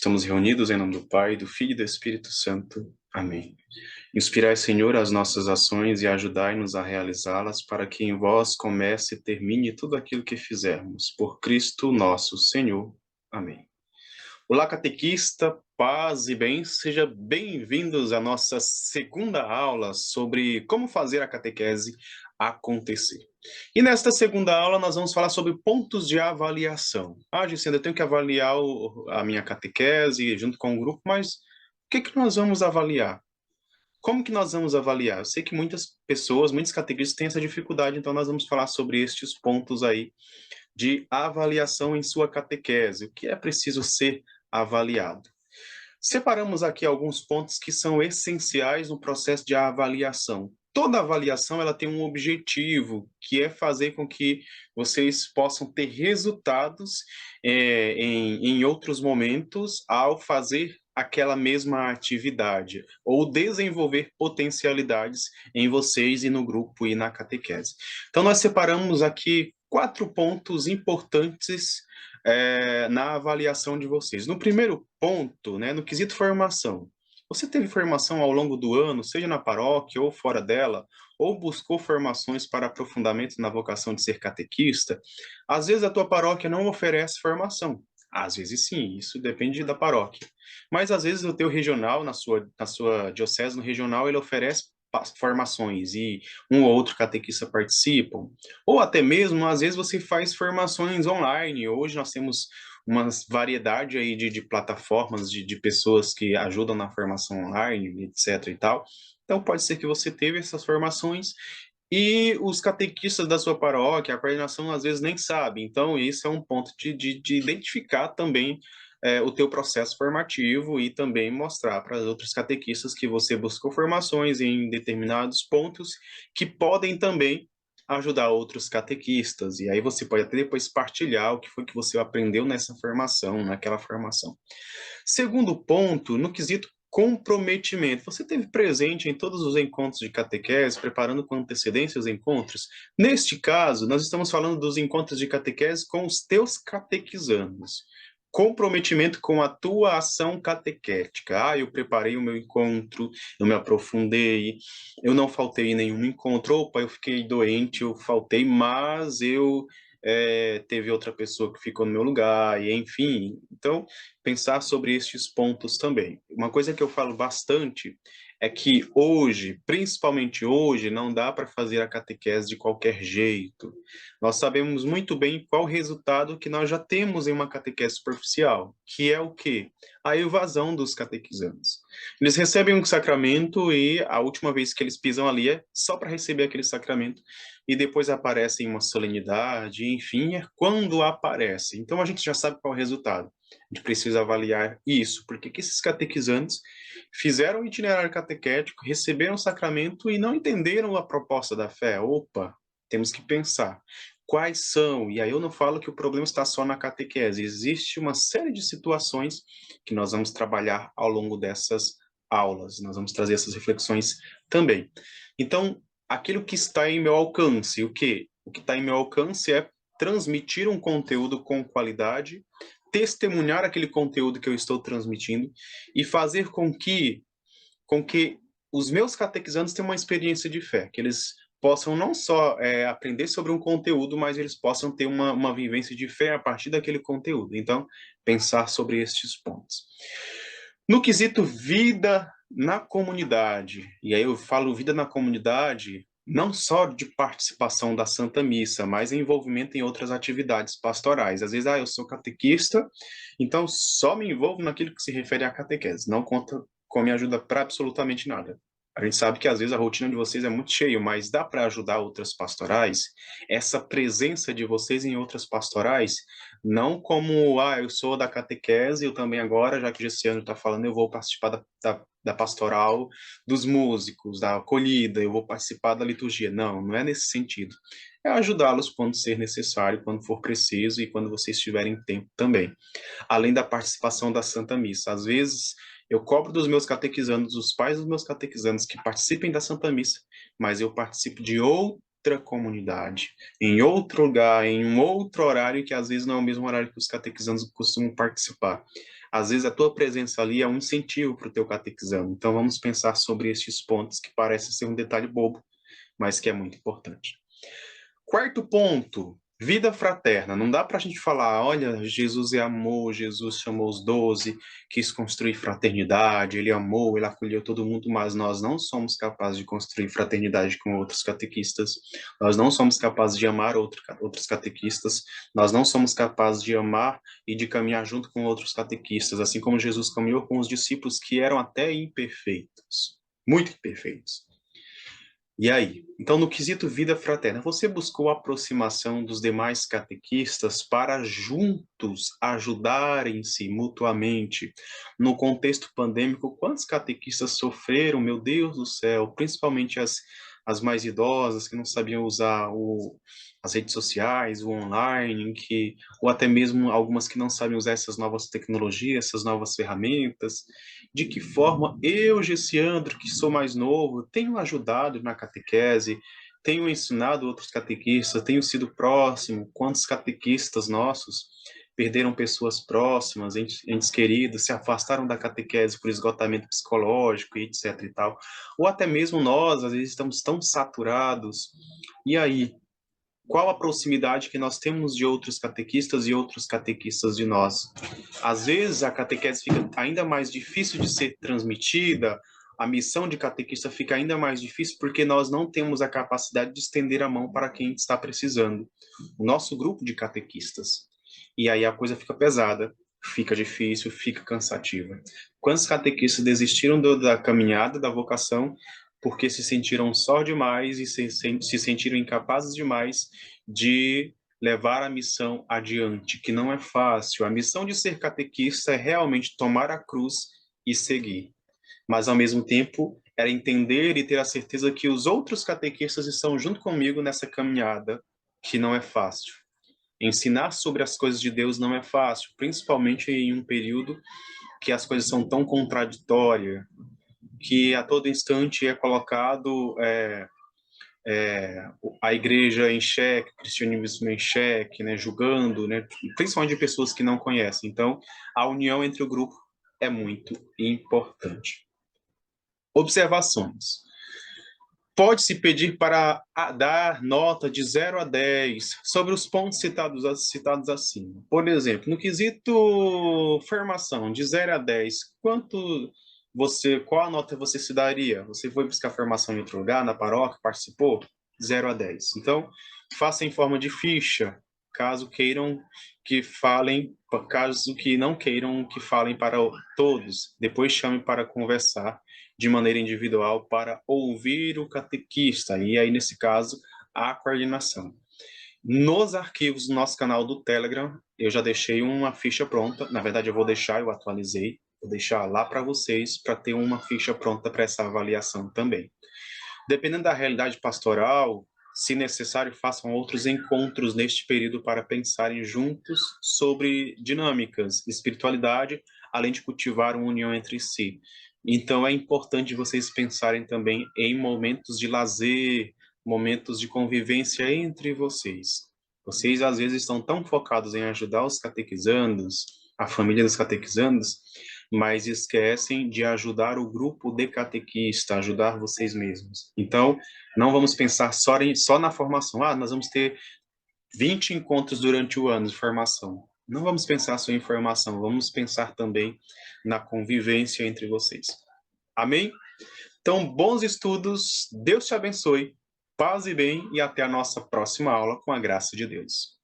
Estamos reunidos em nome do Pai, do Filho e do Espírito Santo. Amém. Inspirai, Senhor, as nossas ações e ajudai-nos a realizá-las, para que em vós comece e termine tudo aquilo que fizermos. Por Cristo nosso Senhor. Amém. Olá, catequista, paz e bem, sejam bem-vindos à nossa segunda aula sobre como fazer a catequese acontecer. E nesta segunda aula nós vamos falar sobre pontos de avaliação. Gisele, eu tenho que avaliar a minha catequese junto com o grupo, mas o que nós vamos avaliar? Como que nós vamos avaliar? Eu sei que muitas pessoas, muitos catequistas têm essa dificuldade, então nós vamos falar sobre estes pontos aí de avaliação em sua catequese, o que é preciso ser avaliado. Separamos aqui alguns pontos que são essenciais no processo de avaliação. Toda avaliação ela tem um objetivo, que é fazer com que vocês possam ter resultados em outros momentos ao fazer aquela mesma atividade, ou desenvolver potencialidades em vocês e no grupo e na catequese. Então, nós separamos aqui 4 pontos importantes na avaliação de vocês. No primeiro ponto, né, no quesito formação, você teve formação ao longo do ano, seja na paróquia ou fora dela, ou buscou formações para aprofundamento na vocação de ser catequista? Às vezes a tua paróquia não oferece formação. Às vezes sim, isso depende da paróquia. Mas às vezes o teu regional, na sua diocese, no regional, ele oferece formações e um ou outro catequista participam. Ou até mesmo, às vezes, você faz formações online. Hoje nós temos uma variedade aí de plataformas, de pessoas que ajudam na formação online, etc. e tal. Então, pode ser que você teve essas formações e os catequistas da sua paróquia, a coordenação, às vezes, nem sabe. Então, isso é um ponto de identificar também o teu processo formativo e também mostrar para os outros catequistas que você buscou formações em determinados pontos que podem também ajudar outros catequistas. E aí você pode até depois partilhar o que foi que você aprendeu nessa formação, naquela formação. Segundo ponto, no quesito comprometimento. Você esteve presente em todos os encontros de catequese, preparando com antecedência os encontros? Neste caso, nós estamos falando dos encontros de catequese com os teus catequizandos. Comprometimento com a tua ação catequética. Eu preparei o meu encontro, eu me aprofundei, eu não faltei em nenhum encontro. Opa, eu fiquei doente, eu faltei, mas eu teve outra pessoa que ficou no meu lugar, e enfim. Então, pensar sobre estes pontos também. Uma coisa que eu falo bastante é que hoje, principalmente hoje, não dá para fazer a catequese de qualquer jeito. Nós sabemos muito bem qual o resultado que nós já temos em uma catequese superficial, que é o quê? A evasão dos catequizandos. Eles recebem um sacramento e a última vez que eles pisam ali é só para receber aquele sacramento e depois aparece em uma solenidade, enfim, é quando aparece. Então a gente já sabe qual é o resultado. A gente precisa avaliar isso, porque que esses catequizantes fizeram o itinerário catequético, receberam o sacramento e não entenderam a proposta da fé. Opa, temos que pensar. Quais são? E aí eu não falo que o problema está só na catequese. Existe uma série de situações que nós vamos trabalhar ao longo dessas aulas. Nós vamos trazer essas reflexões também. Então, aquilo que está em meu alcance, o que? O que está em meu alcance é transmitir um conteúdo com qualidade, testemunhar aquele conteúdo que eu estou transmitindo e fazer com que os meus catequizandos tenham uma experiência de fé, que eles possam não só aprender sobre um conteúdo, mas eles possam ter uma vivência de fé a partir daquele conteúdo. Então, pensar sobre estes pontos. No quesito vida na comunidade, e aí eu falo vida na comunidade não só de participação da Santa Missa, mas envolvimento em outras atividades pastorais. Às vezes, eu sou catequista, então só me envolvo naquilo que se refere à catequese, não conta com minha ajuda para absolutamente nada. A gente sabe que às vezes a rotina de vocês é muito cheia, mas dá para ajudar outras pastorais? Essa presença de vocês em outras pastorais, não como, eu sou da catequese, eu também agora, já que esse ano está falando, eu vou participar da pastoral dos músicos, da acolhida, eu vou participar da liturgia. Não, não é nesse sentido. É ajudá-los quando ser necessário, quando for preciso e quando vocês tiverem tempo também. Além da participação da Santa Missa. Às vezes, eu cobro dos meus catequizandos, dos pais dos meus catequizandos, que participem da Santa Missa, mas eu participo de outra comunidade, em outro lugar, em um outro horário que às vezes não é o mesmo horário que os catequizandos costumam participar. Às vezes a tua presença ali é um incentivo para o teu catequizando. Então vamos pensar sobre estes pontos que parece ser um detalhe bobo, mas que é muito importante. Quarto ponto, vida fraterna. Não dá para a gente falar, olha, Jesus é amor, Jesus chamou os 12, quis construir fraternidade, ele amou, ele acolheu todo mundo, mas nós não somos capazes de construir fraternidade com outros catequistas, nós não somos capazes de amar outros catequistas, nós não somos capazes de amar e de caminhar junto com outros catequistas, assim como Jesus caminhou com os discípulos que eram até imperfeitos, muito imperfeitos. E aí? Então, no quesito vida fraterna, você buscou a aproximação dos demais catequistas para juntos ajudarem-se mutuamente? No contexto pandêmico, quantos catequistas sofreram, meu Deus do céu, principalmente as mais idosas que não sabiam usar as redes sociais, o online, ou até mesmo algumas que não sabem usar essas novas tecnologias, essas novas ferramentas. De que forma eu, Gessiandro, que sou mais novo, tenho ajudado na catequese, tenho ensinado outros catequistas, tenho sido próximo, quantos catequistas nossos perderam pessoas próximas, entes queridos, se afastaram da catequese por esgotamento psicológico, e etc e tal. Ou até mesmo nós, às vezes, estamos tão saturados. E aí, qual a proximidade que nós temos de outros catequistas e outros catequistas de nós? Às vezes a catequese fica ainda mais difícil de ser transmitida, a missão de catequista fica ainda mais difícil porque nós não temos a capacidade de estender a mão para quem está precisando. O nosso grupo de catequistas. E aí a coisa fica pesada, fica difícil, fica cansativa. Quantos catequistas desistiram da caminhada, da vocação, porque se sentiram só demais e se sentiram incapazes demais de levar a missão adiante, que não é fácil. A missão de ser catequista é realmente tomar a cruz e seguir. Mas, ao mesmo tempo, era entender e ter a certeza que os outros catequistas estão junto comigo nessa caminhada, que não é fácil. Ensinar sobre as coisas de Deus não é fácil, principalmente em um período que as coisas são tão contraditórias, que a todo instante é colocado a igreja em xeque, o cristianismo em xeque, né, julgando, né, principalmente de pessoas que não conhecem. Então, a união entre o grupo é muito importante. Observações. Pode-se pedir para dar nota de 0 a 10 sobre os pontos citados acima. Por exemplo, no quesito formação, de 0 a 10, qual a nota você se daria? Você foi buscar formação em outro lugar, na paróquia, participou? 0 a 10. Então, faça em forma de ficha, caso não queiram que falem para todos. Depois chame para conversar de maneira individual para ouvir o catequista, e aí, nesse caso, a coordenação. Nos arquivos do nosso canal do Telegram, eu já deixei uma ficha pronta, na verdade eu atualizei, vou deixar lá para vocês, para ter uma ficha pronta para essa avaliação também. Dependendo da realidade pastoral, se necessário, façam outros encontros neste período para pensarem juntos sobre dinâmicas, espiritualidade, além de cultivar uma união entre si. Então, é importante vocês pensarem também em momentos de lazer, momentos de convivência entre vocês. Vocês, às vezes, estão tão focados em ajudar os catequizandos, a família dos catequizandos, mas esquecem de ajudar o grupo de catequista, ajudar vocês mesmos. Então, não vamos pensar só na formação. Ah, nós vamos ter 20 encontros durante o ano de formação. Não vamos pensar só em formação, vamos pensar também na convivência entre vocês. Amém? Então, bons estudos, Deus te abençoe, paz e bem, e até a nossa próxima aula com a graça de Deus.